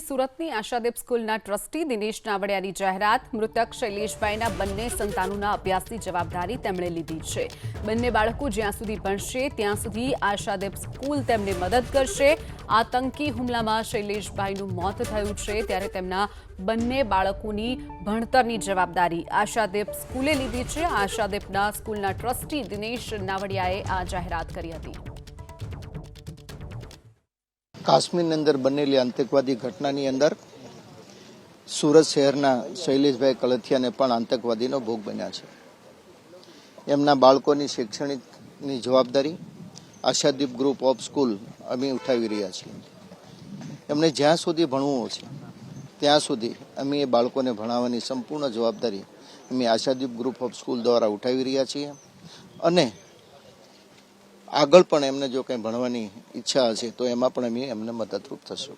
સુરતની આશાદીપ સ્કૂલના ટ્રસ્ટી દિનેશ નાવડિયાની જાહેરાત। મૃતક શૈલેષભાઈના બંને સંતાનોના અભ્યાસની જવાબદારી તેમણે લીધી છે। બંને બાળકો જ્યાં સુધી ભણશે ત્યાં સુધી આશાદીપ સ્કૂલ તેમને મદદ કરશે। આતંકી હુમલામાં શૈલેષભાઈનું મોત થયું છે, ત્યારે તેમના બંને બાળકોની ભણતરની જવાબદારી આશાદીપ સ્કૂલે લીધી છે। આશાદીપના સ્કૂલના ટ્રસ્ટી દિનેશ નાવડિયાએ આ જાહેરાત કરી હતી। કાશ્મીરની અંદર બનેલી આતંકવાદી ઘટનાની અંદર સુરત શહેરના શૈલેષભાઈ કલથિયાને પણ આતંકવાદીનો ભોગ બન્યા છે। એમના બાળકોની શૈક્ષણિકની જવાબદારી આશાદીપ ગ્રુપ ઓફ સ્કૂલ અમે ઉઠાવી રહ્યા છીએ। એમને જ્યાં સુધી ભણવું છે ત્યાં સુધી અમે એ બાળકોને ભણાવવાની સંપૂર્ણ જવાબદારી અમે આશાદીપ ગ્રુપ ઓફ સ્કૂલ દ્વારા ઉઠાવી રહ્યા છીએ અને આગળ પણ એમને જો કંઈ ભણવાની ઈચ્છા હશે તો એમાં પણ અમે એમને મદદરૂપ થશું।